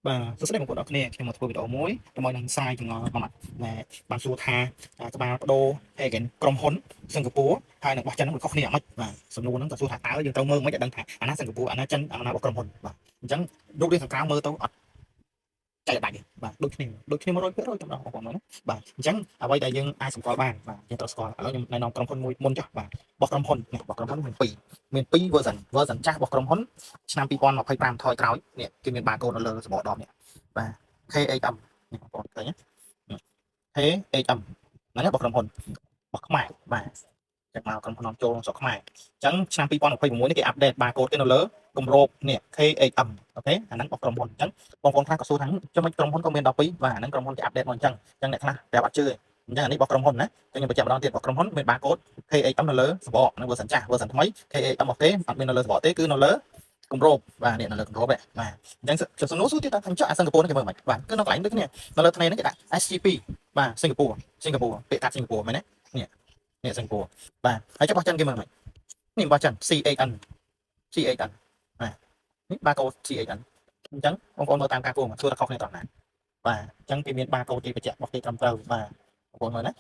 បាទសួស្តីបងប្អូនអរគ្នាខ្ញុំមកធ្វើវីដេអូមួយជាមួយនឹងសាយទាំងអស់មកបានសួរថាក្បាលបដូរអេកេនក្រុមហ៊ុនសិង្ហបុរីហើយនឹងបោះចិននឹងខុសគ្នាមិនបាទសំណួរហ្នឹងក៏សួរថាតើយើងត្រូវមើលមិនឲ្យដឹងថាអាណាសិង្ហបុរីអាណាចិនអាណារបស់ក្រុមហ៊ុនបាទអញ្ចឹងរូបរាងខាងក្រៅមើលទៅអត់ចែកដាច់ទេបាទដូចគ្នា100%ទាំងអស់បងប្អូនណាបាទអញ្ចឹងអ្វីដែលយើងអាចសម្គាល់បានបាទយើងត្រូវស្គាល់ឥឡូវខ្ញុំណែនាំក្រុមហ៊ុនមួយមុនចុះបាទរបស់ក្រុមហ៊ុននេះរបស់ក្រុមហ៊ុនមាន2 version ចាស់របស់ក្រុមហ៊ុនឆ្នាំ2025ថយក្រោយនេះគឺមាន barcode នៅលើសំបកដបនេះបាទ KHM នេះបងប្អូនឃើញទេ KHM ហ្នឹងរបស់ក្រុមហ៊ុនរបស់ខ្មែរបាទจากមកក្រុមហ៊ុននាំចូលក្នុងស្រុកខ្មែរអញ្ចឹងឆ្នាំ2026នេះគេអាប់ដេត barcode គេនៅលើគម្របនេះ KHM អូខេអាហ្នឹងរបស់ក្រុមហ៊ុនអញ្ចឹងបងប្អូនខ្លះក៏សួរថាចាំមិនក្រុមហ៊ុនក៏មាន12បាទអាហ្នឹងក្រុមហ៊ុនគេអាប់ដេតមកអញ្ចឹងអ្នកខ្លះប្រាប់អត់ជឿទេអញ្ចឹងអានេះរបស់ក្រុមហ៊ុនណាអញ្ចឹងខ្ញុំបញ្ជាក់ម្ដងទៀតរបស់ក្រុមហ៊ុនមាន barcode KHM នៅលើសំបកហ្នឹង version ចាស់ version ថ្មី KHM របស់គេអត់មាននៅលើសំបកទេគឺនៅលើគម្របបាទនេះនៅលើគម្របហ្នឹងបាទអញ្ចឹងសំណួរសួរទៀតថាខាងចុះអាសិង្ហបុរីនេះគេមើលមិនបាទគឺនៅកន្លែងដូចគ្នានៅលើថ្នេរនេះគេដាក់ SGP បាទសិង្ហបុរីពាក្យកាត់សិង្ហបុរីមែនទេនេះសិង្ហបុរីបាទហើយចុះបោះចិនគេមើលមិននេះបោះចិន CHN បាទនេះ barcode CHN អញ្ចឹងបងប្អូនមើលតាមការគូមកសួរថាខុសគ្នាត្រង់ណាបាទអញ្ចឹងគេមាន barcode គេបញ្ជាក់របស់គេត្រឹមត្រូវបាទបងប្អូនមើលណា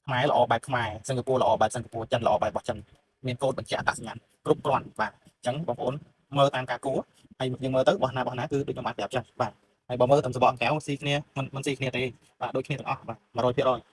ខ្មែរល្អបែបខ្មែរសិង្ហបុរីល្អបែបសិង្ហបុរីចិនល្អបែបរបស់ចិនមានកូដបញ្ជាក់អត្តសញ្ញាណគ្រប់គ្រាន់បាទអញ្ចឹងបងប្អូនមើលតាមការគូហើយយើងមើលទៅបោះណាគឺដូចខ្ញុំបានប្រាប់ចឹងបាទហើយបើមើលតាមសបកអង្កែវស៊ីគ្នាមិនស៊ីគ្នាទេបាទដូចគ្នាទាំងអស់បាទ100%